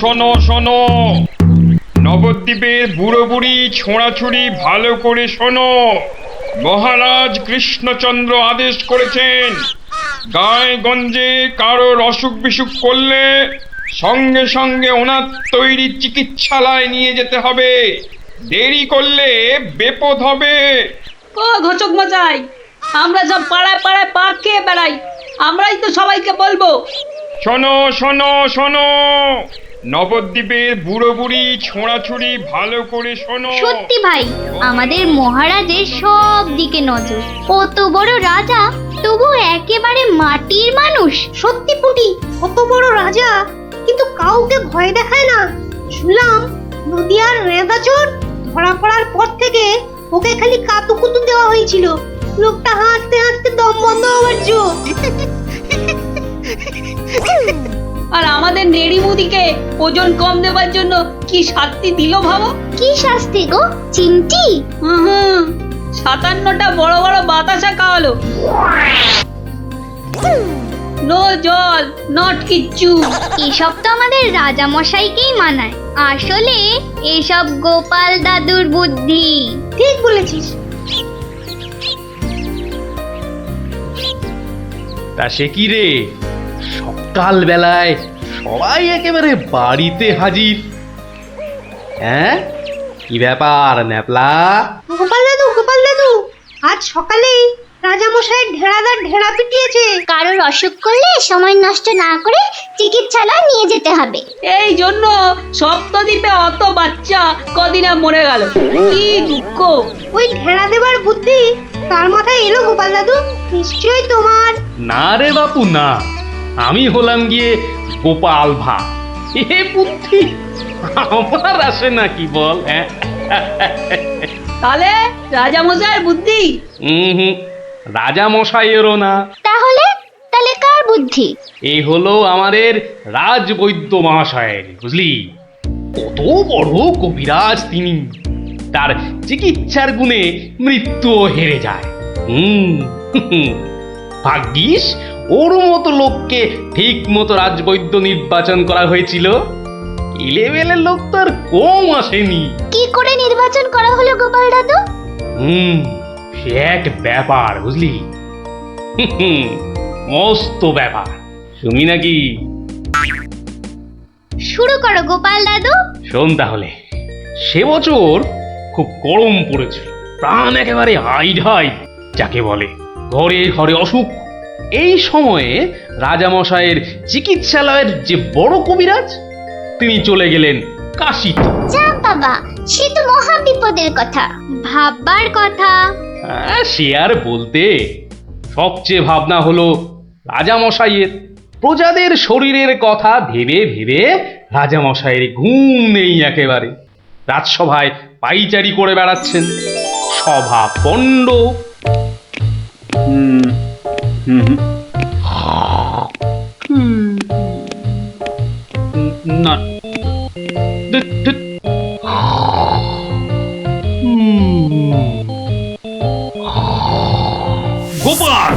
শোনো শোনো, নবদ্বীপের বুড়ো বুড়ি ছোঁড়াছুড়ি ভালো করে শোনো। মহারাজ কৃষ্ণচন্দ্র আদেশ করেছেন, গায়ে গঞ্জে কারোর অসুখ বিসুখ করলে সঙ্গে সঙ্গে ওনার তৈরি চিকিৎসালয় নিয়ে যেতে হবে। দেরি করলে বিপদ হবে। ও ঘোচক মশাই, আমরা সব পাড়ায় পাড়ায় পাক খেয়ে বেড়াই, আমরাই তো সবাইকে বলবো। শোনো শোনো শোনো, নবদ্বীপের বুড়ো বুড়ি ছোঁড়াছুড়ি ভালো করে শোনো। সত্যি ভাই, আমাদের মহারাজের সব দিকে নজর। কত বড় রাজা, তবু একেবারে মাটির মানুষ। সত্যি পুটি, কত বড় রাজা কিন্তু কাউকে ভয় দেখায় না। শুনলাম নদিয়ার রেঁদাচোর ধরা পড়ার পর থেকে ওকে খালি কাতুকুতু দেওয়া হয়েছিল। লোকটা হাসতে হাসতে দম বন্ধ হওয়ার জো। আর আমাদের নেড়িমুদিকে ওজন কম দেওয়ার জন্য কি শাস্তি দিল ভাবো। কি শাস্তি গো চিমটি? হুম, 57টা বড় বড় বাতাসা খাওয়ালো। নো জল, নট কিচ্ছু। এসব তো আমাদের রাজা মশাইকেই মানায়। আসলে এসব গোপাল দাদুর বুদ্ধি। ঠিক বলেছিস। তা সে কি রে, সকাল বেলায় সবাই একেবারে বাড়িতে হাজির। হ্যাঁ, কি ব্যাপার ন্যাপলা? গোপাল দাদু, আজ সকালেই রাজামশাই ঢেড়াদার ঢেড়া পিটিয়েছে। কারোর অসুখ করলে সময় নষ্ট না করে চিকিৎসালয়ে নিয়ে যেতে হবে। এই জন্য সপ্তদ্বীপে অত বাচ্চা কদিনে মরে গেল। কি দুঃখ। ওই ঢেড়া দেবার বুদ্ধি তার মাথায় এলো গোপাল দাদু? নিশ্চয়ই তোমার। না রে বাপু না, আমি হলাম গিয়ে গোপাল ভা। এ বুদ্ধি আমার আসে নাকি বল? হ্যাঁ, তাহলে রাজামশাইয়ের বুদ্ধি? রাজা মশাইয়েরও না। তাহলে কার বুদ্ধি? এই হলো আমাদের রাজবৈদ্য মহাশয়ের, বুঝলি? কত বড় কবিরাজ তিনি, তার চিকিৎসার গুণে মৃত্যুও হেরে যায়। ভাগ্যিস ওর মতো লোককে ঠিক মতো রাজবৈদ্য নির্বাচন করা হয়েছিল। ইলেভেলের লোক তো আর কম আসেনি। কি করে নির্বাচন করা হলো গোপাল দাদু? সে এক ব্যাপার, বুঝলি? মস্ত ব্যাপার, শুনি নাকি? শুরু করো গোপাল দাদু। শোন তাহলে, সে বছর খুব গরম পড়েছিল, প্রাণ একেবারে হাই যাকে বলে। ঘরে ঘরে অসুখ। এই সময়ে রাজামশাইয়ের চিকিৎসালয়ের যে বড় কবিরাজ, তিনি চলে গেলেন কাশীতে। যা বাবা, সে তো মহা বিপদের কথা, ভাববার কথা। সে আর বলতে, সবচেয়ে ভাবনা হলো রাজামশাইয়ের। প্রজাদের শরীরের কথা ভেবে ভেবে রাজামশাইয়ের ঘুম নেই একেবারে। রাজসভায় পাইচারি করে বেড়াচ্ছেন, সভা পণ্ড। না, গোপাল,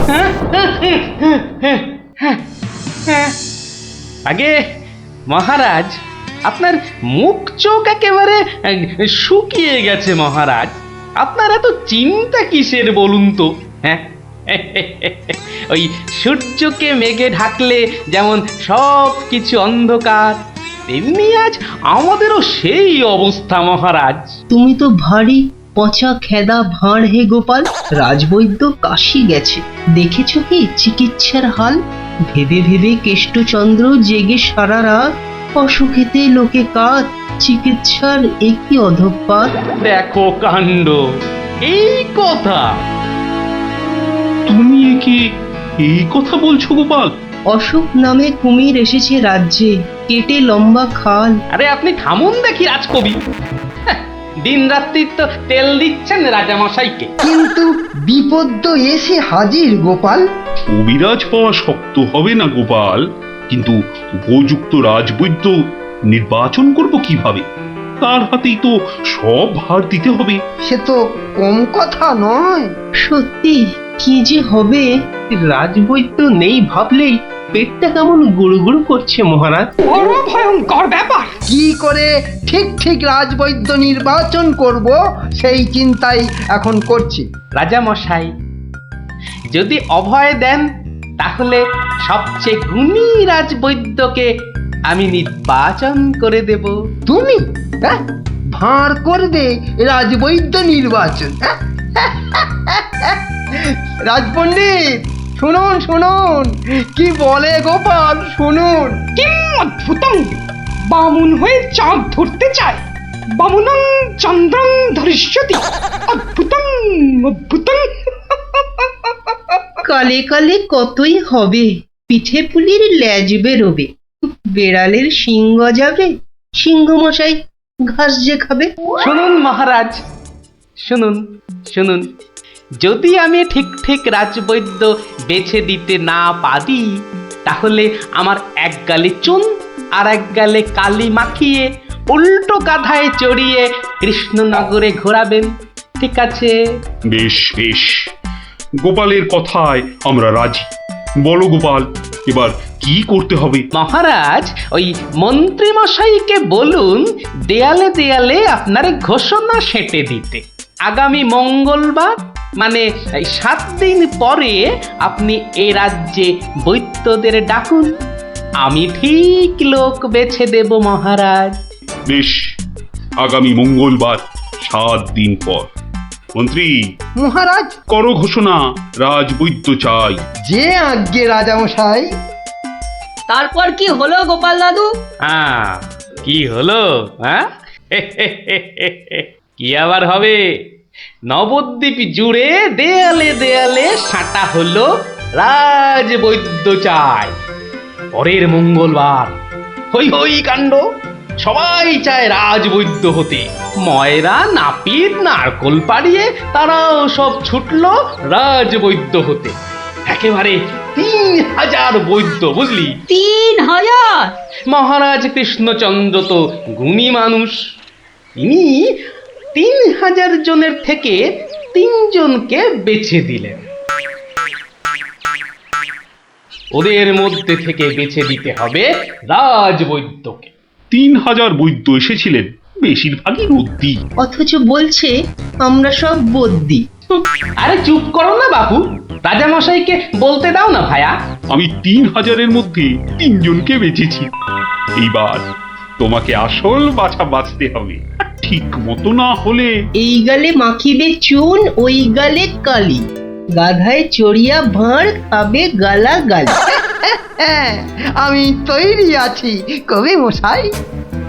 আগে মহারাজ, আপনার মুখ চোখ একেবারে শুকিয়ে গেছে মহারাজ। আপনার এত চিন্তা কিসের বলুন তো? হ্যাঁ, ওই সূর্যকে মেঘে ঢাকলে যেমন সব কিছু অন্ধকার, তেমনি আজ আমাদেরও সেই অবস্থা মহারাজ। তুমি তো ভারী পচা খেদা ভাঁড় হে গোপাল। রাজবৈদ্য কাশী গেছে, দেখেছো কি চিকিৎসার হাল? ভেবে ভেবে কেষ্টচন্দ্র জেগে সারা রাত, অসুখেতে লোকে কাত, চিকিৎসার একই অধঃপাত। দেখো কাণ্ড, এই কথা তুমি কি এই কথা বলছো গোপাল? অসুখ নামে কুমির এসেছে রাজ্যে, কেটে লম্বা খাল। আরে আপনি থামুন দেখি রাজকবি। দিন রাত্রি তো তেল দিচ্ছেন রাজামশাইকে। কিন্তু বিপদ তো এসে হাজির গোপাল। কবিরাজ পাওয়া শক্ত হবে না গোপাল, কিন্তু উপযুক্ত রাজবৈদ্য নির্বাচন করব কিভাবে? তার হাতেই তো সব ভার দিতে হবে। সে তো কম কথা নয়। সত্যি কি যে হবে, রাজবৈদ্য নেই ভাবলেই পেটটা কেমন গুড়ু গুড়ু করছে মহারাজ। বড় ভয়ঙ্কর ব্যাপার। কি করে ঠিক ঠিক রাজবৈদ্য নির্বাচন করব সেই চিন্তাই এখন করছি। রাজা মশাই, যদি অভয় দেন তাহলে সবচেয়ে গুণী রাজবৈদ্যকে আমি নির্বাচন করে দেব। তুমি হ্যাঁ ভাঁড় করবে রাজবৈদ্য নির্বাচন, হ্যাঁ? রাজপণ্ডিত শুনুন শুনুন কি বলে গোপাল, শুনুন। কিম অদ্ভুতং, বামুন হয়ে চাঁদ ধরতে চায়। বামুনং চন্দ্রং ধরিষ্যতি। অদ্ভুতং অদ্ভুতং। কালে কালে কতই হবে, পিঠে পুলির লেজ বেরোবে, বেড়ালের সিংহ যাবে, সিংহ মশাই ঘাস যে খাবে। শুনুন মহারাজ, শুনুন শুনুন, যদি আমি ঠিক ঠিক রাজবৈদ্য বেছে দিতে না পারি তাহলে আমার এক গালে চুন আর এক গালে কালি মাখিয়ে উল্টো কাঁধায় চড়িয়ে কৃষ্ণনগরে ঘোরাবেন, ঠিক আছে? বেশ বেশ, গোপালের কথায় আমরা রাজি। বলো গোপাল, এবার কি করতে হবে? মহারাজ, ওই মন্ত্রী মশাইকে বলুন দেয়ালে দেয়ালে আপনার ঘোষণা সেঁটে দিতে। আগামী মঙ্গলবার মানে 7 দিন পরে আপনি এ রাজ্যে বৈদ্যদের ডাকুন, আমি ঠিক লোক বেছে দেব মহারাজ। বেশ, আগামী মঙ্গলবার 7 দিন পর। মন্ত্রী, মহারাজ, করো ঘোষণা, রাজবৈদ্য চাই। যে আজ্ঞে রাজামশাই। তারপর কি হলো গোপাল দাদু? হ্যাঁ, কি হলো? হ্যাঁ, কি আবার হবে? নবদ্বীপ জুড়ে দেয়ালে দেয়ালে সাঁটা হলো রাজবৈদ্য চাই। পরের মঙ্গলবার হই হই কাণ্ড, সবাই চায় রাজবৈদ্য হতে। ময়রা নাপিত নারকোল পাড়িয়ে তারাও সব ছুটলো রাজবৈদ্য হতে। একেবারে 3000 বৈদ্য, বুঝলি? 3000? মহারাজ কৃষ্ণচন্দ্র তো গুণী মানুষ, তিনি 3000 জনের থেকে 3 জনকে বেছে দিলেন। ওদের মধ্যে থেকে বেছে দিতে হবে রাজবৈদ্যকে। 3000 বৈদ্য এসেছিলেন, বেশিরভাগই রদ্দি। অথচ বলছে আমরা সব বদ্যি। আরে চুপ করো না বাবু, রাজামশাইকে বলতে দাও না ভায়া। আমি 3000-এর মধ্যে 3 জনকে বেছেছি। এইবার তোমাকে আসল বাছা বাছতে হবে, আর ঠিক মতো না হলে এই গালে মাখিবে চুন, ওই গালে কালি, গাধায় চড়িয়া ভাঁড় খাবে গালা গালি। হ্যাঁ, আমি তৈরি আছি কবি মশাই।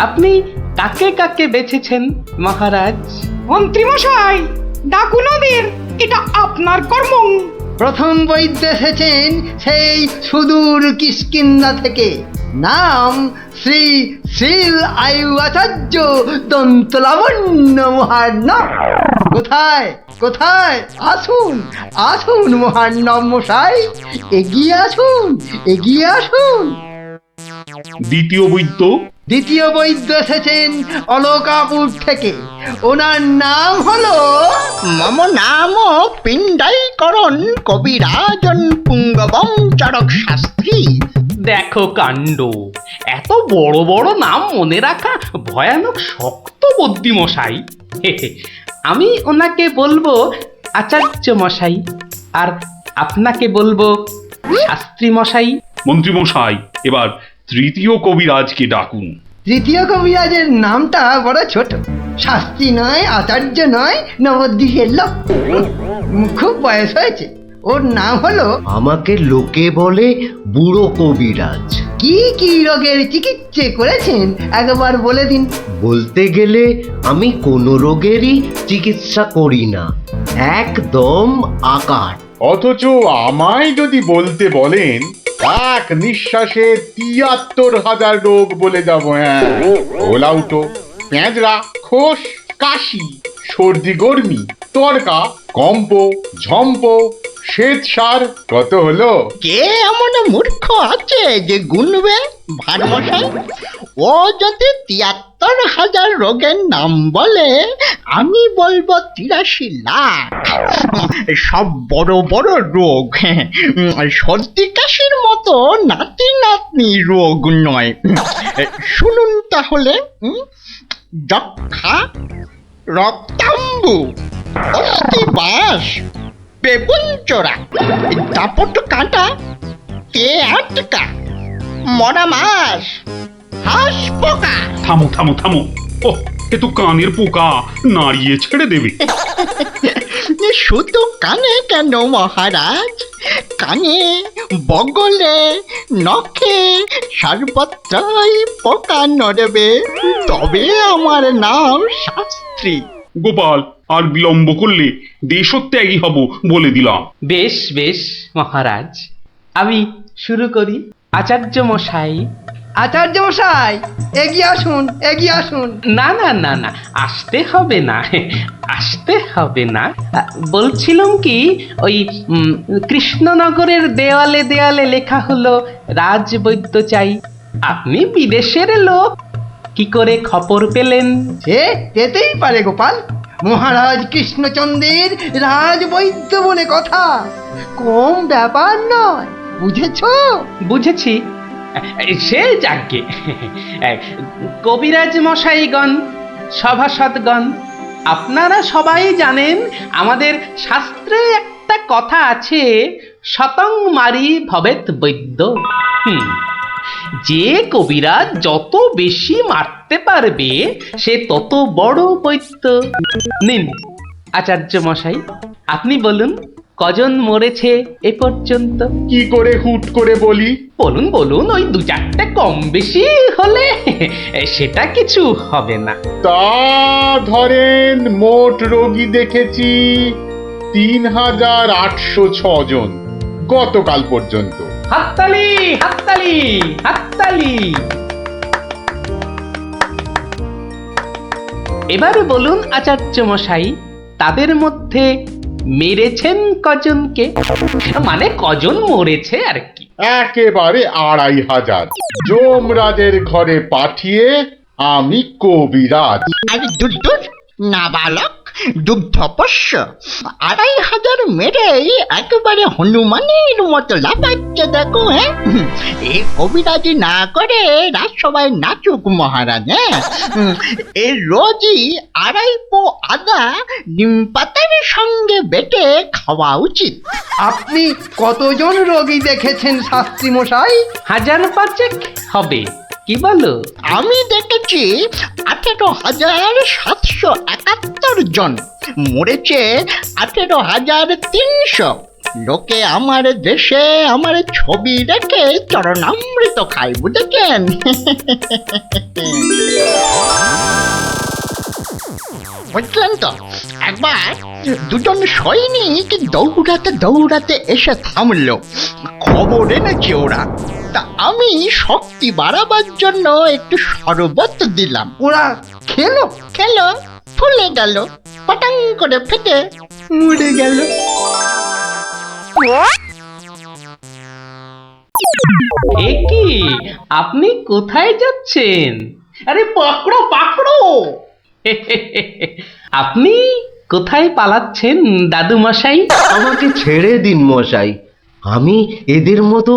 আপনি কাকে কাকে বেছেছেন মহারাজ? মন্ত্রী মশাই, ডাকুন ওদের, এটা আপনার কর্ম। প্রথম বৈদ্য এসেছেন সেই সুদূর কিষ্কিন্ধা থেকে, নাম শ্রী শ্রীল আয়ু আচার্য দন্তলাবণ্য মহার্ণব। কোথায় কোথায়? আসুন আসুন মহার্ণব মশাই, এগিয়ে আসুন এগিয়ে আসুন। দ্বিতীয় বৈদ্য? দ্বিতীয় বৈদ্য এসেছেন অলকাপুর থেকে, ওনার নাম হলো মম নাম পিণ্ডাইকরণ কবিরাজন পুঙ্গবং চরক শাস্ত্রী। দেখো কাণ্ড, এত বড় বড় নাম মনে রাখা ভয়ানক শক্ত বুদ্ধি মশাই। আমি ওনাকে বলবো আচার্য মশাই, আর আপনাকে বলবো শাস্ত্রী মশাই। মন্ত্রী মশাই, এবার তৃতীয় কবিরাজকে ডাকুন। তৃতীয় কবিরাজের নামটা বড় ছোট, শাস্ত্রী নয়, আচার্য নয়, নবদ্বীপের লোক, খুব বয়স হয়েছে। ওর নাম হলো, আমাকে লোকে বলে বুড়ো কবিরাজ। কি কি রোগের চিকিৎসা করেছেন একবার বলে দিন। বলতে গেলে আমি কোনো রোগেরই চিকিৎসা করি না, একদম আকার। অথচ আমায় যদি বলতে বলেন, এক নিঃশ্বাসে ৭৩,০০০ রোগ বলে যাব। হ্যাঁ, ওলাউটো, পেঁজরা, খোস, কাশি, সর্দি গর্মি, তড়কা, কম্প, ঝম্প, শ্বেত সার, কত হলো? কে এমন মূর্খ আছে যে গুনবে ভারমশাই? ও যদি ৭৩,০০০ রোগের নাম বলে, আমি বলবো ৮৩ লাখ। সব বড় বড় রোগ, সর্দি কাশির মতো নাতি রোগ নয়। শুনুন তাহলে, যক্ষা, রক্তাম্বু, অস্থিবাস, বেগুনচোরা, দাপট কাঁটা, আটকা, মরা মাছ, হাঁস পোকা। থামো থামো থামো, ও এ তো কানের পোকা, নাড়িয়ে ছেড়ে দেবে। শুধু কানে কেন মহারাজ, কানে, বগলে, নখে সর্বত্রই পোকা নড়বে, তবে আমার নাম শাস্ত্রী। গোপাল, আর বিলম্ব করলে দেশত্যাগী হব বলে দিলাম। বেশ বেশ মহারাজ, আমি শুরু করি। আচার্য মশাই। আচার্য মশাই, এগিয়ে আসুন, এগিয়ে আসুন। না না না না, আসতে হবে না, আসতে হবে না। বলছিলাম কি, ওই কৃষ্ণনগরের দেওয়ালে দেওয়ালে লেখা হলো রাজবৈদ্য চাই। আপনি বিদেশের লোক, কি করে খবর পেলেন? সে পেতেই পারে গোপাল, মহারাজ কৃষ্ণচন্দ্রের রাজবৈদ্য বলে কথা, কম ব্যাপার নয়, বুঝেছো? বুঝেছি, সে যাকে। কবিরাজ মশাইগণ, সভাসদগণ, আপনারা সবাই জানেন আমাদের শাস্ত্রে একটা কথা আছে, শতং মারি ভবেত বৈদ্য। যে কবিরাজ যত বেশি মারতে পারবে সে তত বড় বৈদ্য। নিন আচার্য মশাই, আপনি বলুন কজন মরেছে এ পর্যন্ত? কি করে হুট করে বলি? বলুন বলুন, ওই দু চারটে কম বেশি হলে সেটা কিছু হবে না। তা ধরেন মোট রোগী দেখেছি ৩,৮০৬ জন গতকাল পর্যন্ত। হাততালি হাততালি হাততালি। এবার বলুন আচার্য মশাই, তাদের মধ্যে মেরেছেন কজনকে? মানে কজন মরেছে আর কি। একেবারে ২৫০০। যমরাজের ঘরে পাঠিয়ে আমি কবিরাজ। আর দুধ নাবালক, দুগ্ধপোষ্য, ২৫০০ মেরেই একেবারে হনুমানের মতো লাফাচ্ছে দেখো। হ্যাঁ, এই কবিরাজি না করে রাজসভায় নাচুক মহারাজ। হ্যাঁ, এই রোজই ২.৫ পো আদা নিম পাতার সঙ্গে বেটে খাওয়া উচিত। আপনি কতজন রোগী দেখেছেন শাস্ত্রী মশাই? ৫০০ হবে, কি বলো? আমি দেখেছি ১৮,৭৭১ জন, মরেছে ১৮,৩০০। লোকে আমার দেশে আমার ছবি রেখে চরণামৃত খায়, বুঝেছেন? বুঝলেন তো? একবার দুজন সৈনিক দৌড়াতে দৌড়াতে এসে থামলো, খবর এনেছে ওরা। তা আমি শক্তি বাড়াবার জন্য একটু শরবত দিলাম। ওরা খেলো? খেলো, ফুলে গেল, পটাং করে ফেটে মরে গেল। এ কি, আপনি কোথায় যাচ্ছেন? আরে পাকড়ো পাকড়ো। আপনি কোথায় পালাচ্ছেন দাদু মশাই? আমাকে ছেড়ে দিন মশাই, আমি এদের মতো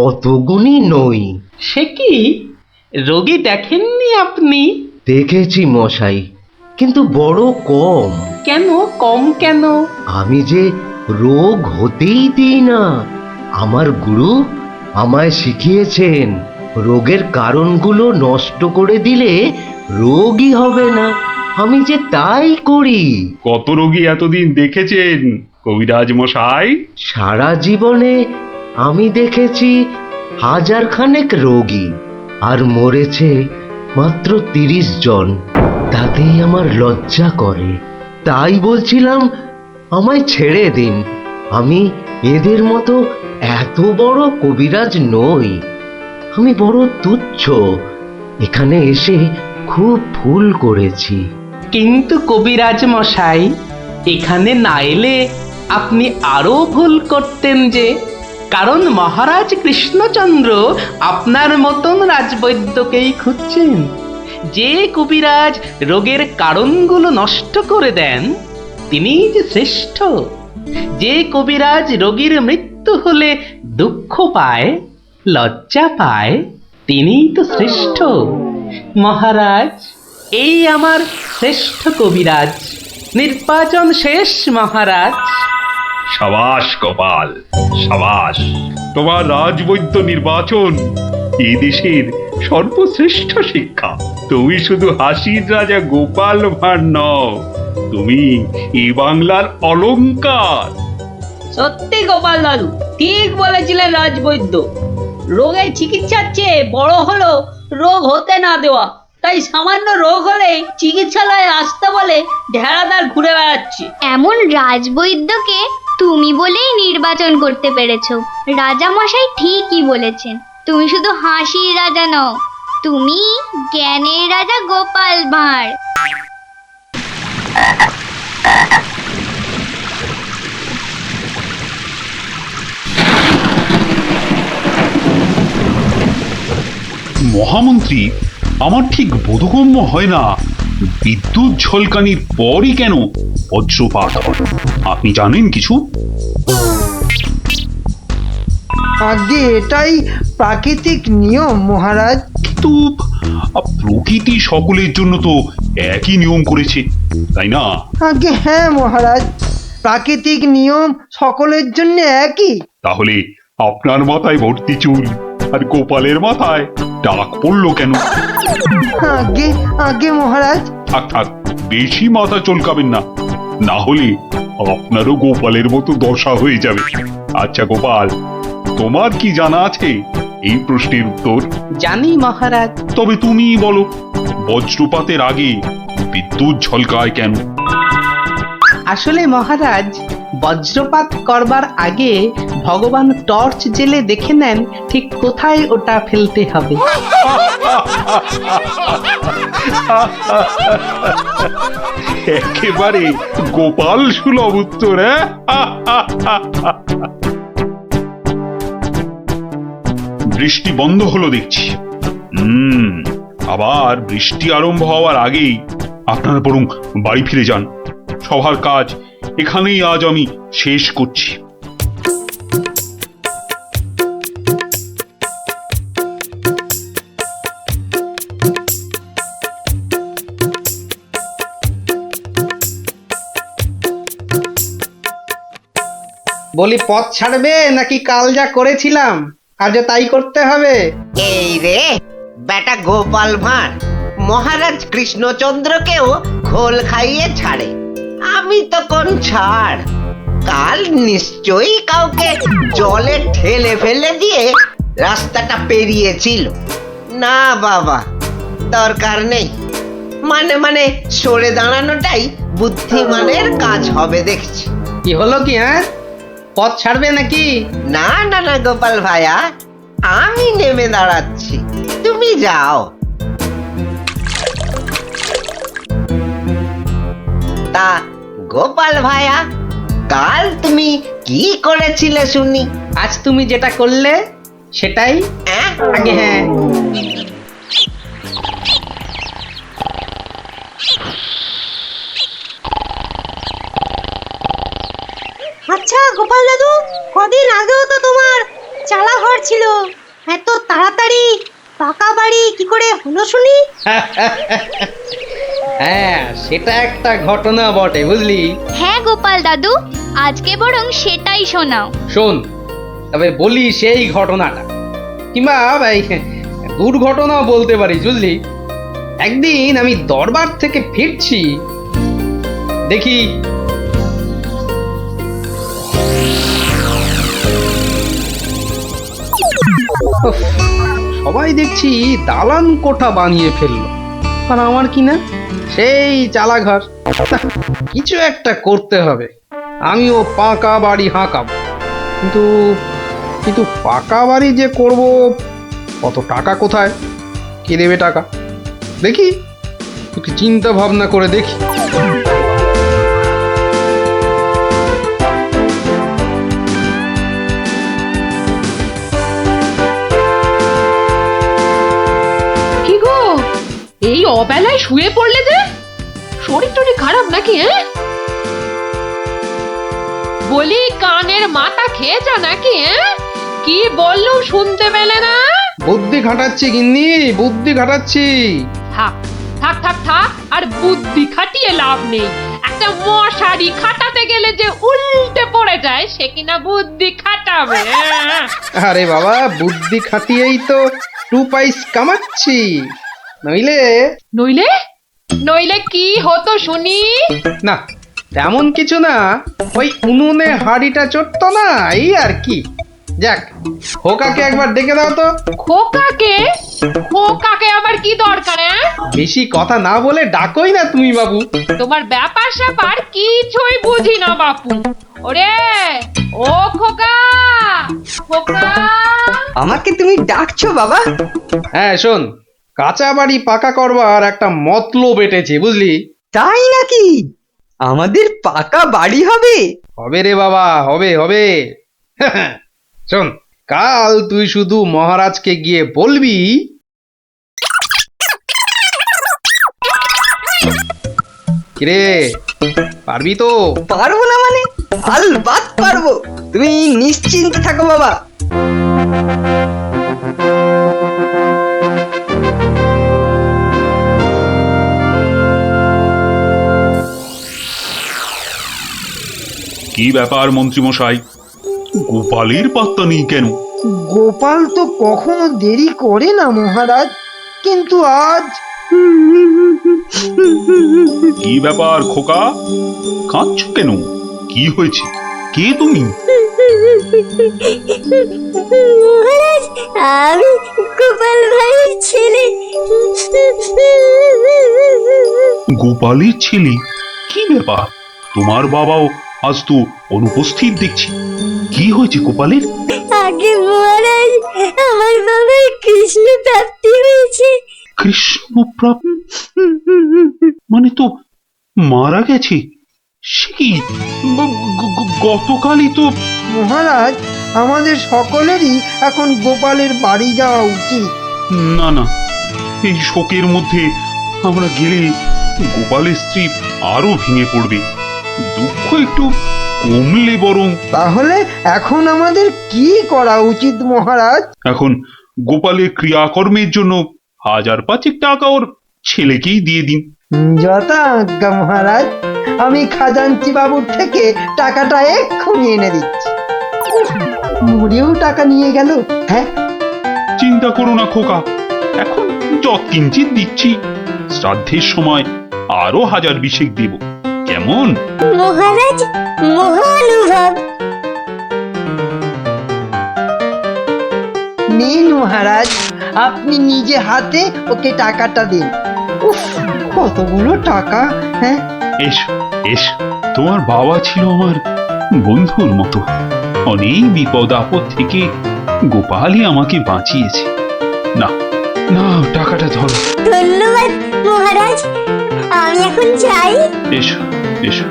অত গুণী নই। সে কি, রোগী দেখেননি আপনি? দেখেছি মশাই, কিন্তু বড় কম। কেন কম কেন? আমি যে রোগ হতেই দিই না। আমার গুরু আমায় শিখিয়েছেন, রোগের কারণগুলো নষ্ট করে দিলে রোগই হবে না। আমি যে তাই করি। কত রোগী এতদিন দেখেছেন কবিরাজ মশাই? সারা জীবনে আমি দেখেছি ১০০০ খানেক রোগী, আর মরেছে মাত্র ৩০ জন। তাতেই আমার লজ্জা করে। তাই বলছিলাম আমায় ছেড়ে দিন, আমি এদের মতো এত বড় কবিরাজ নই। আমি বড় তুচ্ছ, এখানে এসে খুব ভুল করেছি। কিন্তু কবিরাজ মশাই, এখানে না এলে আপনি আরো ভুল করতেন যে, কারণ মহারাজ কৃষ্ণচন্দ্র আপনার মতন রাজবৈদ্যকেই খুঁজছেন। যে কবিরাজ রোগের কারণগুলো নষ্ট করে দেন তিনিই যে শ্রেষ্ঠ। যে কবিরাজ রোগীর মৃত্যু হলে দুঃখ পায় লজ্জা পায় তিনিই তো শ্রেষ্ঠ। মহারাজ, এই আমার শ্রেষ্ঠ কবিরাজ, নির্বাচন শেষ মহারাজ। সাবাস গোপাল, সাবাস। তোমার রাজবৈদ্য নির্বাচন এই দেশের সর্বশ্রেষ্ঠ শিক্ষা। তুমি শুধু হাসির রাজা গোপাল ভাঁড় নও, তুমি এই বাংলার অলংকার। সত্যি গোপাল দাদু ঠিক বলেছিলেন রাজবৈদ্য। রোগের চিকিৎসার চেয়ে বড় হলো রোগ হতে না দেওয়া। তাই সামান্য রোগ হলে চিকিৎসালয়ে আসতে বলে ঢেড়াদার ঘুরে বেড়াচ্ছে। এমন রাজবৈদ্যকে তুমি বলেই নির্বাচন করতে পেরেছো। রাজামশাই ঠিকই বলেছেন, তুমি শুধু হাসির রাজা নও, তুমি জ্ঞানের রাজা গোপাল ভাঁড়। মহামন্ত্রী, আমার ঠিক বোধগম্য হয় না বিদ্যুৎ ঝলকানির পরই কেন বজ্রপাত হয়। আপনি জানেন কিছু? আগে এটাই প্রাকৃতিক নিয়ম মহারাজ। কিন্তু প্রকৃতি সকলের জন্য তো একই নিয়ম করেছে, তাই না? আগে হ্যাঁ মহারাজ, প্রাকৃতিক নিয়ম সকলের জন্য একই। তাহলে আপনার মাথায় ভর্তি চুল আর গোপালের মাথায় টাক পড়লো কেন? আগে আগে মহারাজ। থাক থাক, বেশি মাথা চলকাবেন না, না হলে আপনারও গোপালের মতো দশা হয়ে যাবে। আচ্ছা গোপাল, তোমার কি জানা আছে এই প্রশ্নের উত্তর? জানি মহারাজ। তবে তুমি বলো, বজ্রপাতের আগে বিদ্যুৎ ঝলকায় কেন? আসলে মহারাজ, বজ্রপাত করবার আগে ভগবান টর্চ জেলে দেখে নেন ঠিক কোথায় ওটা ফেলতে হবে। একেবারে গোপাল সুলভ উত্তর। বৃষ্টি বন্ধ হলো দেখছি। আবার বৃষ্টি আরম্ভ হওয়ার আগেই আপনারা বরং বাড়ি ফিরে যান। সবার কাজ এখানেই আজ আমি শেষ করছি। বলি, পথ ছাড়বে নাকি কাল যা করেছিলাম আজও তাই করতে হবে? এই রে বেটা গোপাল ভাঁড়, মহারাজ কৃষ্ণচন্দ্রকেও খোল খাইয়ে ছাড়ে, আমি তো কোন ছাড়। কাল নিশ্চয়ই কাউকে জলে ঠেলে ফেলে দিয়ে রাস্তাটা পেরিয়েছিল। না বাবা, দরকার নেই। মানে সরে দাঁড়ানোটাই বুদ্ধিমানের কাজ হবে দেখছি। কি হলো কি? হ্যাঁ, পথ ছাড়বে নাকি? না না না গোপাল ভাইয়া, আমি নেমে দাঁড়াচ্ছি, তুমি যাও। তা গোপাল ভাইয়া, কাল তুমি কি করেছিলে শুনি? আজ তুমি যেটা করলে সেটাই আগে। হ্যাঁ, আচ্ছা গোপাল দাদু, কদিন আগেও তো তোমার চালা ঘর ছিল, এত তাড়াতাড়ি পাকা বাড়ি কি করে হলো শুনি? হ্যাঁ, সেটা একটা ঘটনা বটে, বুঝলি? হ্যাঁ গোপাল দাদু, আজকে বরং সেটাই শোনাও। শোন, তবে বলি সেই ঘটনাটা, কিংবা এই দুর্ঘটনাও বলতে পারি, বুঝলি? একদিন আমি দরবার থেকে ফিরছি, দেখি সবাই দেখছি দালান কোঠা বানিয়ে ফেললো, আর আমার কিনা সেই চালাঘর। কিছু একটা করতে হবে, আমিও পাকা বাড়ি হাঁকাবো। কিন্তু পাকা বাড়ি যে করব, কত টাকা কোথায়, কে দেবে টাকা? দেখি একটু চিন্তা ভাবনা করে দেখি। কি গো, এই অবেলায় শুয়ে পড়লে যে? শরীর টরীর খারাপ নাকি? বলি, কানের মাথা খেয়েছ নাকি? কি বললুম শুনতে পেলে না? বুদ্ধি খাটাচ্ছি গিন্নি, বুদ্ধি খাটাচ্ছি। থাক থাক থাক থাক, আর বুদ্ধি খাটিয়ে লাভ নেই। একটা মশারি খাটাতে গেলে যে উল্টে পড়ে যায়, সে কিনা বুদ্ধি খাটাবে। আরে বাবা, বুদ্ধি খাটিয়েই তো 2 পয়সা কামাচ্ছি, নইলে নইলে নইলে কি হতো শুনি? না তেমন কিছু না, ওই উনুনে হাড়িটা চড়তো না, এই আর কি। যাক, খোকাকে একবার ডেকে দাও তো। খোকাকে? খোকাকে আবার কি দরকার? বেশি কথা না বলে ডাকোই না তুমি বাবু। তোমার ব্যাপার স্যাপার কিছুই বুঝি না বাপু। ওরে ও খোকা, খোকা। আমাকে তুমি ডাকছো বাবা? হ্যাঁ শোন, কাঁচা বাড়ি পাকা করবার একটা মতলব এটেছে, বুঝলি? তাই নাকি? আমাদের পাকা বাড়ি হবে? হবে রে বাবা, হবে হবে। শোন, কাল তুই শুধু মহারাজকে গিয়ে বলবি, কিরে পারবি তো? পারবো না মানে? আলবাত পারবো, তুমি নিশ্চিন্তে থাকো বাবা। কি ব্যাপার মন্ত্রীমশাই, গোপালের পাত্তা নেই কেন? গোপাল তো কখনো দেরি করে না মহারাজ, কিন্তু আজ। কি ব্যাপার খোকা, কাঁদছো কেন? কি হয়েছে? কে তুমি? মহারাজ, আমি গোপাল ভাইয়ের ছেলে। গোপালের ছেলে? কি ব্যাপার, তোমার বাবাও আজ তো অনুপস্থিত দেখছি। কি হয়েছে গোপালের? আগে মহারাজ, আমার বাবার কৃষ্ণ প্রাপ্তি হয়েছে। কৃষ্ণ প্রাপ্তি মানে তো মারা গেছে? সে কি, গতকালই তো। মহারাজ, আমাদের সকলেরই এখন গোপালের বাড়ি যাওয়া উচিত। না না, এই শোকের মধ্যে আমরা গেলে গোপালের স্ত্রী আরো ভেঙে পড়বে। দুঃখ একটু কমলে বরং। তাহলে এখন আমাদের কি করা উচিত মহারাজ? এখন গোপালের ক্রিয়াকর্মের জন্য 1000-5 টাকা ওর ছেলেকেই দিয়ে দিন। যথা আজ্ঞা মহারাজ, আমি খাজাঞ্চি বাবুর থেকে টাকাটা এক্ষুনি এনে দিচ্ছি। মরেও টাকা নিয়ে গেল। হ্যাঁ, চিন্তা করো না খোকা, এখন যৎকিঞ্চিত দিচ্ছি, শ্রাদ্ধের সময় আরো 1000 দেব, কেমন? মহারাজ, মহানুভব। নিন মহারাজ, আপনি নিজে হাতে ওকে টাকাটা দিন। উফ, কতগুলো টাকা! হ্যাঁ, এসো এসো, তোমার বাবা ছিল আমার বন্ধুর মতো। অনেক বিপদ আপদ থেকে গোপালই আমাকে বাঁচিয়েছে। না না, টাকাটা ধরো। ধন্যবাদ মহারাজ, আমি এখন যাই। এসো এসো।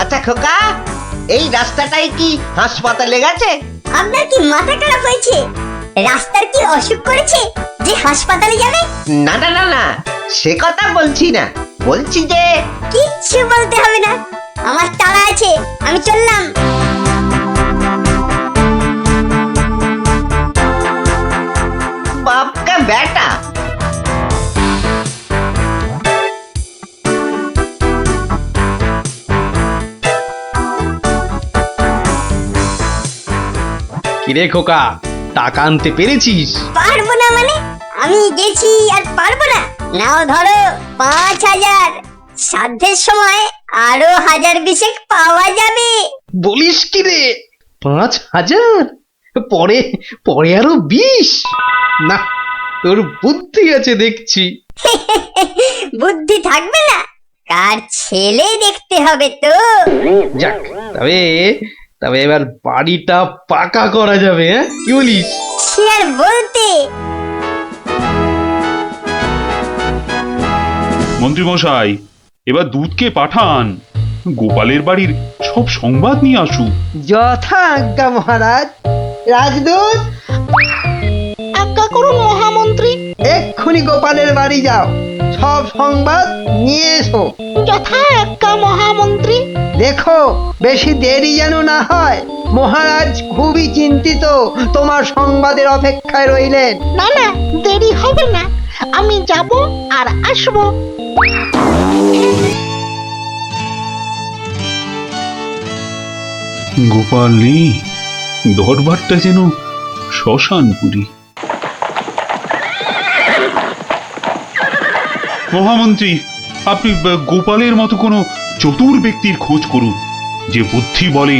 আচ্ছা খোকা, এই রাস্তাটাই কি হাসপাতালে গেছে? আপনার কি মাথা খারাপ হয়েছে? রাস্তার কি অসুখ করেছে যে হাসপাতালে যাবে? না না না না, সে কথা বলছি না, বলছি যে। কিচ্ছু বলতে হবে না, আমার তাড়া আছে, আমি চললাম। বাপ কা বেটা। কিরে খোকা, টাকা আনতে পেরেছিস? পারবো না মানে? আমি গেছি আর পারবো না? নাও ধরো 5000। শ্রাদ্ধের সময় আরো 1000 পাওয়া যাবে। বলিস কি রে, 5000? পরে পরে আরো 20? না, তোর বুদ্ধি আছে দেখছি। বুদ্ধি থাকবে না? কার ছেলে দেখতে হবে তো। যাক, তবে তবে এবার বাড়িটা পাকা করা যাবে, হ্যাঁ কি বলিস? সে আর বলতে। মন্ত্রীমশাই, এবার দুধকে পাঠান, গোপালের বাড়ির সব সংবাদ নিয়ে আসুক। যথা আজ্ঞা মহারাজ। রাজদূত, আজ্ঞা করুন মহামন্ত্রী। এক্ষুনি গোপালের বাড়ি যাও, সব সংবাদ নিয়ে এসো। যথা আজ্ঞা মহামন্ত্রী। দেখো বেশি দেরি যেন না হয়। মহারাজ খুবই চিন্তিত, তোমার সংবাদের অপেক্ষায় রইলেন। না না, দেরি হবে না, আমি যাব আর আসবো। গোপাল নেই, দরবারটা যেন শ্মশানপুরী। মহামন্ত্রী, আপনি গোপালের মতো কোনো চতুর ব্যক্তির খোঁজ করুন, যে বুদ্ধি বলে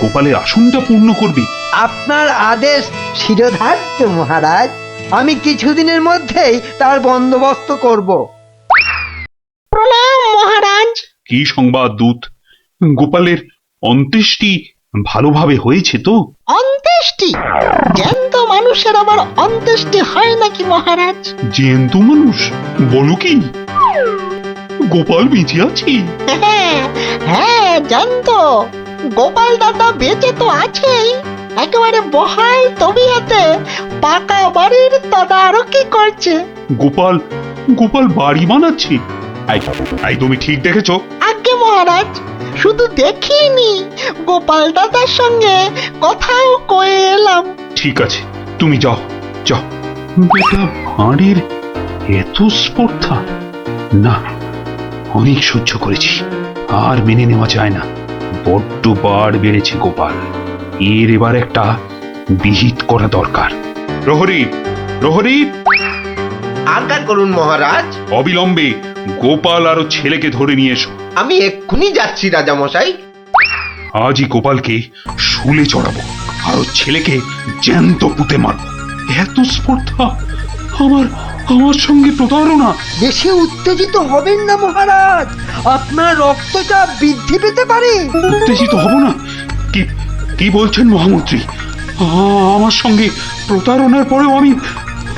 গোপালের আসনটা পূর্ণ করবে। আপনার আদেশ শিরোধার্য মহারাজ, আমি কিছুদিনের মধ্যেই তার বন্দোবস্ত করব। প্রণাম মহারাজ। কি সংবাদ দূত? গোপালের অন্ত্যেষ্টি ভালোভাবে হয়েছে তো? অন্ত্যেষ্টি? জ্যান্ত মানুষের আবার অন্ত্যেষ্টি হয় নাকি মহারাজ? জ্যান্ত মানুষ? বলো কি? গোপাল বেঁচে আছে? হ্যাঁ হ্যাঁ, জ্যান্ত। গোপাল দাদা বেঁচে তো আছেই, একেবারে বহাল তবিয়তে পাকা বাড়ির তদারকি করছে। গোপাল গোপাল বাড়ি বানাচ্ছে? আই তুমি ঠিক দেখেছো? আজ্ঞে মহারাজ, শুধু দেখিনি, গোপাল দাদার সঙ্গে কথাও কয়ে এলাম। ঠিক আছে, তুমি যাও যাও। বেটা ভাঁড়ের এত স্পর্ধা? না, অনেক সহ্য করেছি, আর মেনে নেওয়া যায় না। বড্ড বার বেড়েছে গোপাল, এর এবার একটা বিহিত করা দরকার। প্রহরী, প্রহরী! আজ্ঞা করুন মহারাজ। অবিলম্বে গোপাল আর ওর ছেলেকে ধরে নিয়ে এসো। আমি এক্ষুনি যাচ্ছি রাজামশাই। আজই গোপালকে শুলে চড়াবো, আর ওর ছেলেকে জ্যান্ত পুঁতে মারবো। এত স্পর্ধা! আমার আমার সঙ্গে প্রতারণা! বেশি উত্তেজিত হবেন না মহারাজ, আপনার রক্তচাপ বৃদ্ধি পেতে পারে। উত্তেজিত হব না? কি কি বলছেন মহামন্ত্রী? আমার সঙ্গে প্রতারণার পরেও আমি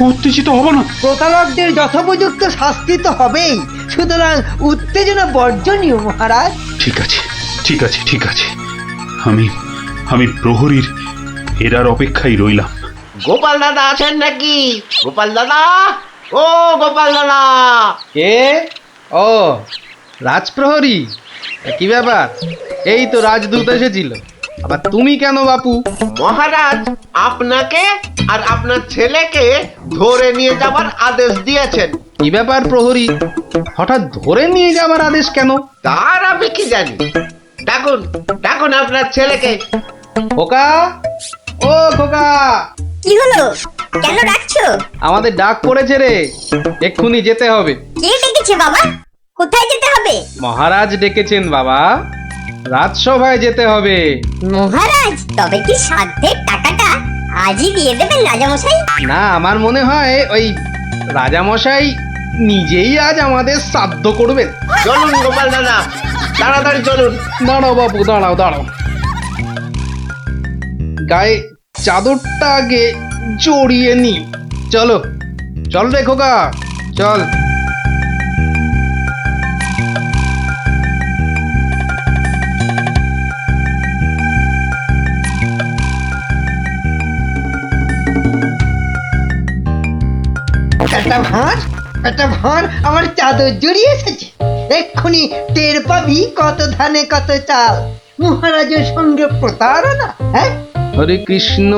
উত্তেজিত হব না? প্রতারকদের যথোপযুক্ত শাস্তি তো হবেই, সুতরাং উত্তেজনা বর্জনীয় মহারাজ। ঠিক আছে, ঠিক আছে, ঠিক আছে। আমি আমি প্রহরীর এরার অপেক্ষায় রইলাম। গোপাল দাদা আছেন নাকি? গোপাল দাদা, ও গোপাল দাদা! কে? ও, রাজপ্রহরী, কি ব্যাপার? এই তো রাজদূত এসেছিল, আবার তুমি কেন বাপু? মহারাজ আপনাকে আর আপনার ছেলেকে ধরে নিয়ে যাবার আদেশ দিয়েছেন। কি ব্যাপার প্রহরী, হঠাৎ ধরে নিয়ে যাবার আদেশ কেন? তার আমি কি জানি। ডাকুন ডাকুন আপনার ছেলেকে। খোকা, ও খোকা! কি হলো? কেন ডাকছো? আমাদের ডাক পড়েছে রে, এক্ষুনি যেতে হবে। কে ডেকেছে বাবা? কোথায় যেতে হবে? মহারাজ ডেকেছেন বাবা, রাজসভায় যেতে হবে। মহারাজ, তবে কি সাধ্যের টাকাটা আজই দিয়ে দেবেন রাজামশাই? না, আমার মনে হয় ওই রাজামশাই নিজেই আজ আমাদের শ্রাদ্ধ করবেন। চলুন গোপাল দাদা, তাড়াতাড়ি চলুন। দাঁড়াও বাপু, দাঁড়াও দাঁড়াও, গায়ে চাদরটা আগে জড়িয়ে নি। চলো চল রে খোকা, চল। একটা ভাঁড় আমার চাদর জড়িয়ে এসেছে। এক্ষুনি টের পাবি কত ধানে কত চাল। মহারাজের সঙ্গে প্রতারণা। হ্যাঁ, হরে কৃষ্ণ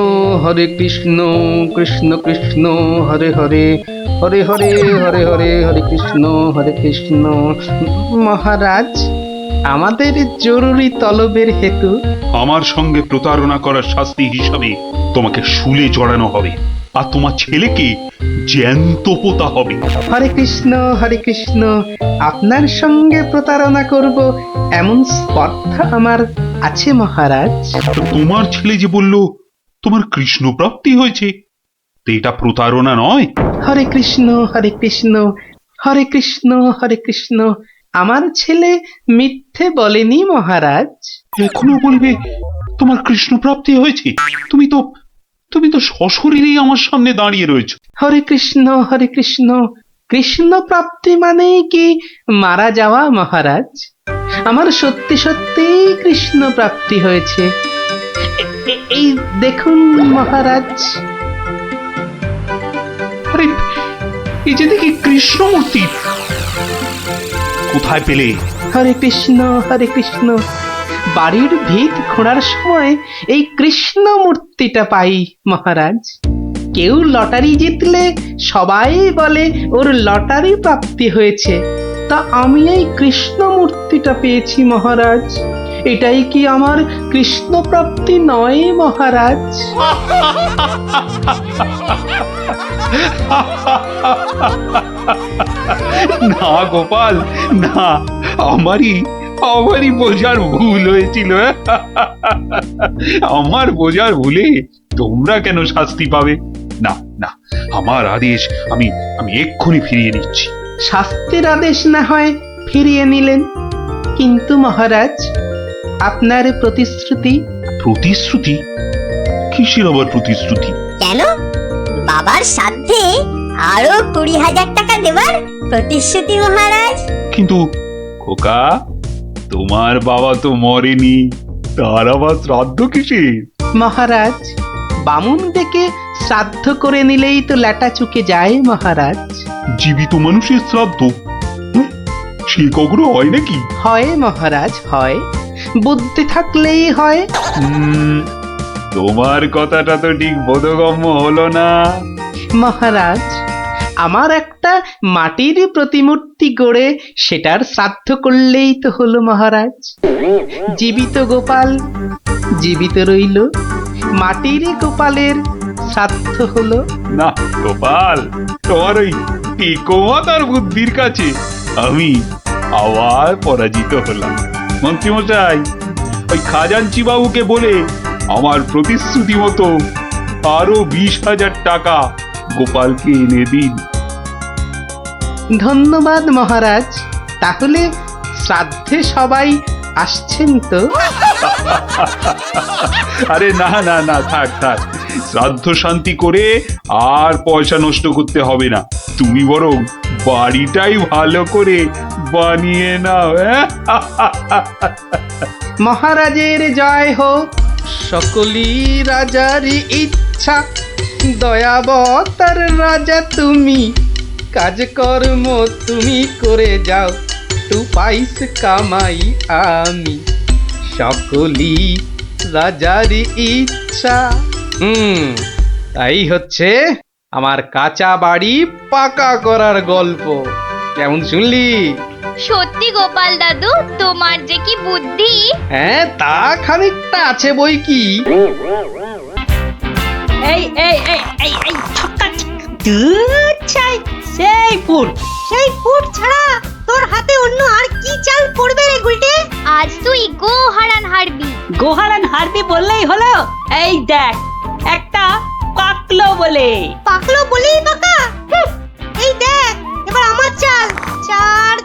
কৃষ্ণ কৃষ্ণ হরে হরে, হরে হরে হরে হরে, হরে কৃষ্ণ। মহারাজ, আমাদের জরুরি তলবের হেতু আমার সঙ্গে প্রতারণা করার শাস্তি হিসাবে তোমাকে শুলে চড়ানো হবে, আর তোমার ছেলেকে জ্যান্ত পোতা হবে। হরে কৃষ্ণ, আপনার সঙ্গে প্রতারণা করব এমন স্পর্ধা আমার আছে মহারাজ। তোমার ছেলে যে বলল তোমার কৃষ্ণ প্রাপ্তি হয়েছে, তো এটা প্রতারণা নয়? হরে কৃষ্ণ হরে কৃষ্ণ, আমার ছেলে মিথ্যে বলেনি মহারাজ। এখনো বলবে তোমার কৃষ্ণ প্রাপ্তি হয়েছে? তুমি তো সশরীরেই আমার সামনে দাঁড়িয়ে রয়েছো। হরে কৃষ্ণ, কৃষ্ণ প্রাপ্তি মানে কি মারা যাওয়া মহারাজ? আমার সত্যি সত্যি কৃষ্ণ প্রাপ্তি হয়েছে। এই দেখুন মহারাজ। আরে এই যে দেখি কৃষ্ণমূর্তি। কোথায় পেলে? হরে কৃষ্ণ, বাড়ির ভিত খোঁড়ার সময় এই কৃষ্ণ মূর্তিটা পাই মহারাজ। কেউ লটারি জিতলে সবাই বলে ওর লটারি প্রাপ্তি হয়েছে, তা আমি এই কৃষ্ণ মূর্তিটা পেয়েছি মহারাজ। এটাই কি আমার কৃষ্ণ প্রাপ্তি নয় মহারাজ? না গোপাল, না, আমারই বোঝার ভুল হয়েছিল। আমার বোঝার ভুলে তোমরা কেন শাস্তি পাবে? না না, আমার আদেশ আমি এক্ষুনি ফিরিয়ে নিচ্ছি। শাস্তির আদেশ না হয় ফিরিয়ে নিলেন, কিন্তু মহারাজ আপনার প্রতিশ্রুতি? প্রতিশ্রুতি? কিসের আবার প্রতিশ্রুতি? কেন? বাবার সাথে আরো 20,000 টাকা দেবার প্রতিশ্রুতি মহারাজ। কিন্তু খোকা, তোমার বাবা তো মরেনি, তার আবার শ্রাদ্ধ কিসের? মহারাজ বামুন ডেকে শ্রাদ্ধ করে নিলেই তো ল্যাটা চুকে যায় মহারাজ। জীবিত মানুষের শ্রাদ্ধ সে কখনো হয় নাকি? হয় মহারাজ, হয়, বুদ্ধি থাকলেই হয়। তোমার কথাটা তো ঠিক বোধগম্য হলো না মহারাজ। আমার একটা মাটির প্রতিমূর্তি গড়ে সেটার শ্রাদ্ধ করলেই তো হলো মহারাজ। জীবিত গোপাল জীবিত রইল, মাটির গোপালের শ্রাদ্ধ হলো। না গোপাল, তোমার ওই টিকোমাতার বুদ্ধির কাছে আমি আবার পরাজিত হলাম। মন্ত্রীমশাই, ওই খাজাঞ্চি বাবুকে বলে আমার প্রতিশ্রুতি মতো আরো 20,000 টাকা গোপালকে এনে দিন। ধন্যবাদ মহারাজ। তাহলে শ্রাদ্ধে সবাই আসছেন তো? আরে না না না, থাক থাক, শ্রাদ্ধ শান্তি করে আর পয়সা নষ্ট করতে হবে না। তুমি বরং বাড়িটাই ভালো করে বানিয়ে নাও। মহারাজের জয় হোক, সকলি রাজারই ইচ্ছা, দয়াবতার রাজা তুমি, কাজকর্ম তুমি করে যাও, তু পাইস কামাই আমি, সকলি রাজারই ইচ্ছা। তাই হচ্ছে আমার কাঁচা বাড়ি পাকা করার গল্প। কেমন শুনলি? সত্যি গোপাল দাদু, তোমার যে কি বুদ্ধি! হ্যাঁ, তা খানিকটা আছে বই কি। এই এই এই এই এই ছক্কা দুধ চাই, সেই ফুট ছাড়া তোর হাতে অন্য আর কি চাল পড়বে রে গুলটে? আজ তুই গোহারান হারবি। গোহারান হারবি বললেই হলো। এই দেখ, একটা পাকলো বলেই পাকা। এই দেখ, এবার আমার চাল। চার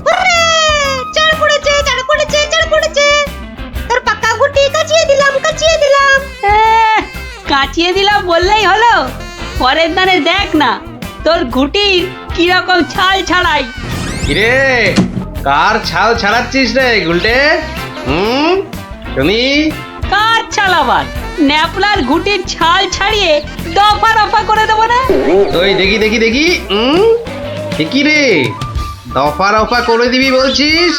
হুররে! চার পড়েছে। তোর পাকা গুটি কাচিয়ে দিলাম। কাচিয়ে দিলাম বললেই হলো। পরের দানে দেখ না তোর ঘুটির কিরকম ছাল ছাড়াই। কিরে, কার ছাল ছাড়াচ্ছিস রে গুলটে? শুনি। কার ছাল আবার? ন্যাপলার ঘুটির ছাল ছাড়িয়ে দফা রফা করে দেবো না? ওই দেখি কি রে, দফা রফা করে দিবি বলছিস,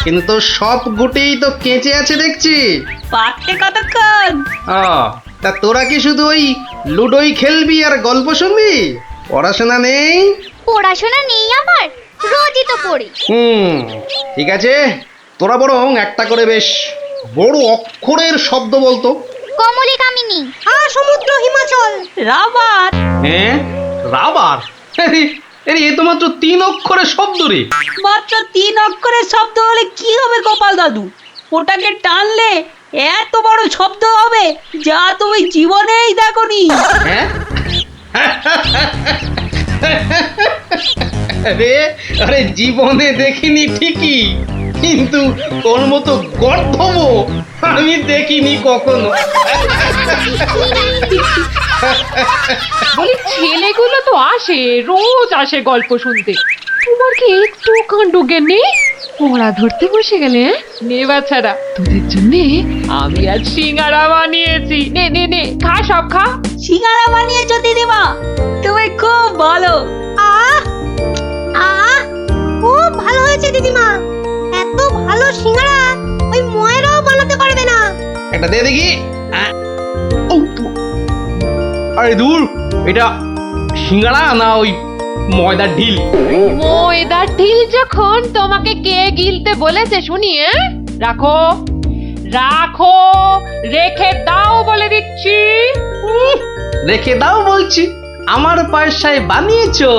কিন্তু তোর সব গুটেই তো কেঁচে আছে দেখছি। পাকতে কতক্ষণ? তা তোরা কি শুধু ওই লুডোই খেলবি আর গল্প শুনবি? পড়াশোনা নেই? পড়াশোনা নেই আমার, রোজই তো পড়ি। ঠিক আছে, তোরা বরং একটা করে বেশ বড় অক্ষরের শব্দ বলতো। কমলি কামিনী, সমুদ্র হিমাচল, রাবার। হ্যাঁ, রাবার? এ তো মাত্র 3 অক্ষরের শব্দ রে। মাত্র 3 অক্ষরের শব্দ হলে কি হবে গোপাল দাদু? ওটাকে টানলে এত বড় শব্দ হবে যা তুমি জীবনেই দেখোনি। হ্যাঁ? আরে জীবনে দেখিনি ঠিকই, কিন্তু তোর মতো গর্ধব আমি দেখিনি কখনো। বলি ছেলেগুলো তো আসে, রোজ আসে গল্প শুনতে, তোমার কি একটু কাণ্ড জ্ঞান নেই? পোড়া ধরতে বসে গেলে নে বাছারা, তোদের জন্য আমি আজ সিঙ্গারা বানিয়েছি। নে নে নে, খা সব খা। সিঙ্গারা বানিয়েছো দিদিমা, তুমি খুব ভালো। আহ আহ খুব ভালো হয়েছে দিদিমা। এত ভালো সিঙ্গারা ওই ময়রাও বানাতে পারবে না। একটা দে দেখি। আরে দূর, এটা সিঙ্গাড়া না ওই ময়দার ঢিল? ময়দার ঢিল যখন তোমাকে কে গিলতে বলেছে শুনি? রাখো রাখো, রেখে দাও বলে দিচ্ছি। রেখে দাও বলছি? আমার পয়সায় বানিয়েছো,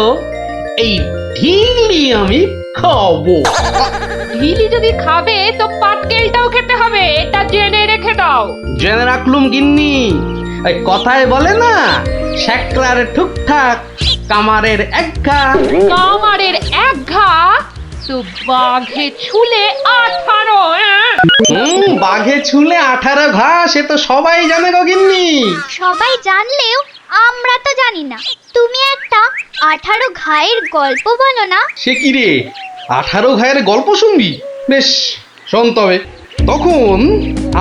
এই ঢিলি আমি খাবো। ঢিলি যদি খাবে তো পাটকেলটাও খেতে হবে, এটা জেনে রেখে দাও। জেনে রাখলুম গিন্নি। ওই কথায় বলে না, শেকরার ঠুকঠাক কামারের এক ঘা। কামারের এক ঘা তো বাঘে ছুলে 18। বাঘে ছুলে 18 ঘা, সে তো সবাই জানে গো গিন্নি। সবাই জানলেও আমরা তো জানি না। তুমি একটা 18 ঘায়ের গল্প বলো না। সে কি রে, 18 ঘায়ের গল্প শুনবি? বেশ, শোন তবে। তখন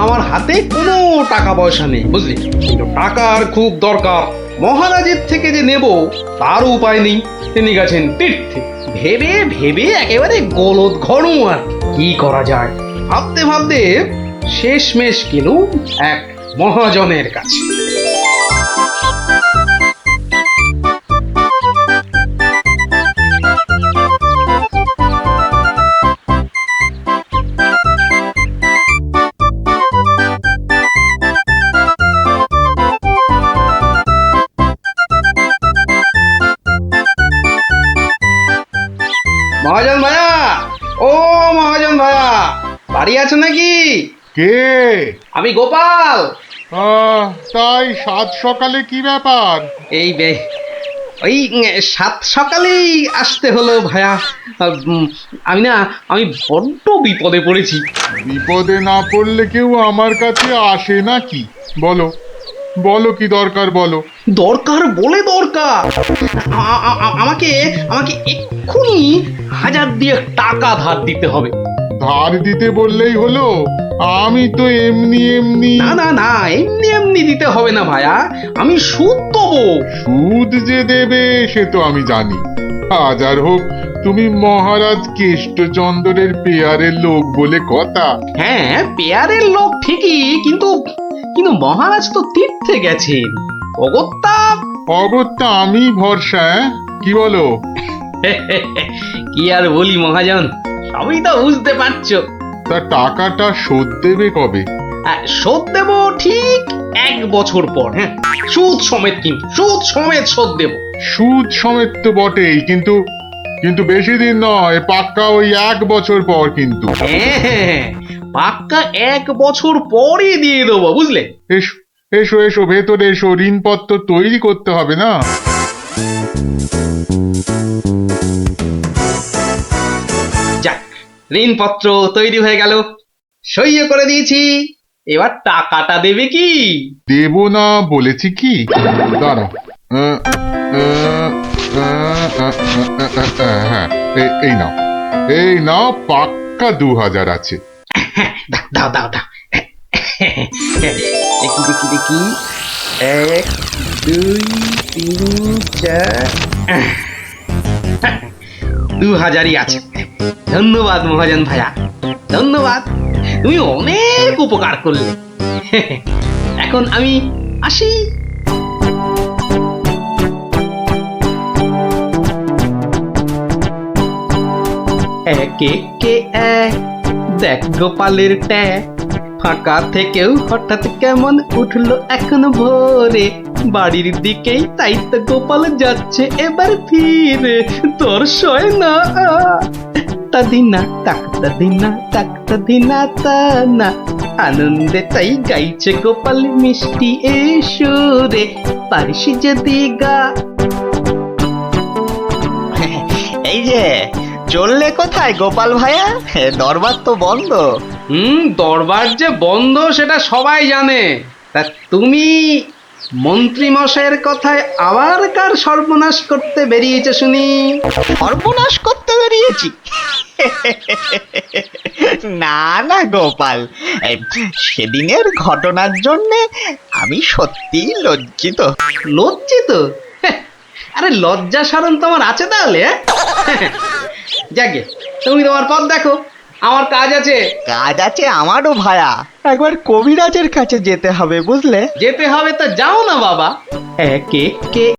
আমার হাতে কোনো টাকা পয়সা নেই, বুঝলি, কিন্তু টাকার খুব দরকার। মহারাজের থেকে যে নেব তার উপায় নেই। তিনি গেছেন তীর্থে। ভেবে ভেবে একেবারে গলদ ঘনু। আর কি করা যায় ভাবতে ভাবতে শেষমেশ গেলুম এক মহাজনের কাছে। মহাজন ভাইয়া, ও মহাজন ভাইয়া, বাড়ি আছে নাকি? কে? আমি গোপাল। তাই সাত সকালে কি ব্যাপার? এই ওই 7 সকালেই আসতে হলো ভাইয়া। আমি বড্ড বিপদে পড়েছি। বিপদে না পড়লে কেউ আমার কাছে আসে নাকি? বলো বলো, কি দরকার বলো। দরকার বলে দরকার। আমাকে আমাকে এক্ষুনি 1000 দিয়ে টাকা ধার দিতে হবে। ধার দিতে বললেই হলো? আমি তো এমনি এমনি। না না না, এমনি এমনি দিতে হবে না ভাইয়া, আমি সুদ দেবো। সুদ যে দেবে সে তো আমি জানি। হাজার হোক, তুমি মহারাজ কেষ্টচন্দ্রের পেয়ারের লোক বলে কথা। হ্যাঁ, পেয়ারের লোক ঠিকই, কিন্তু কিন্তু মহারাজ তো তীর্থে গেছেন। অগত্যা আমি ভরসা। কি বলো? কি আর বলি মহাজন, সবই তো বুঝতে পারছো। তা টাকাটা শোধ দেবে কবে? শোধ দেব ঠিক 1 বছর পর। হ্যাঁ, সুদ সমেত, কিন্তু সুদ সমেত শোধ দেব। সুদ সমেত তো বটেই, কিন্তু কিন্তু বেশি দিন নয়, পাক্কা ওই 1 বছর পর কিন্তু। হ্যাঁ, পাক্কা 1 বছর পরই দিয়ে দেবো, বুঝলে। এসো এসো এসো, ভেতরে এসো, ঋণপত্র তৈরি করতে হবে না? যাক, ঋণপত্র তৈরি হয়ে গেল, সইও করে দিয়েছি। এবার টাকাটা দেবে কি? দেব না বলেছি কি? দাঁড়াও, হ্যাঁ, এই নাও, পাক্কা 2000 আছে। দাও দাও দাও। দেখি দেখি দেখি, 1 2 3 4, 2000ই আছে। ধন্যবাদ মহাজন ভাইয়া, ধন্যবাদ, তুমি অনেক উপকার করলে। এখন আমি আসি। এক একে এক, দেখ গোপালের ট্যাগ, ফাঁকা থেকেও হঠাৎ কেমন উঠলো এখন ভোরে। বাড়ির দিকেই, তাই তো গোপাল যাচ্ছে এবার ফিরে। তোর সয় না তাদিনা তাকতা দিনা তাকতা দিনা তা না, আনন্দে তাই গাইছে গোপাল মিষ্টি এ সুরে। পারিস যদি গা। এই যে চললে কোথায় গোপাল ভাইয়া? দরবার তো বন্ধ। দরবার যে বন্ধ সেটা সবাই জানে। তা তুমি মন্ত্রী মশাইয়ের কথায় আবার কার সর্বনাশ করতে বেরিয়েছে শুনি? সর্বনাশ করতে বেরিয়েছি? না না গোপাল, সেদিনের ঘটনার জন্যে আমি সত্যিই লজ্জিত। লজ্জিত? আরে লজ্জা শরম তোমার আছে তাহলে? যাকে তুমি তোমার পথ দেখো, আমার কাজ আছে। কাজ আছে আমারও ভায়া, একবার কবিরাজের কাছে যেতে হবে বুঝলে। যেতে হবে তো যাও না বাবা, এক এক কে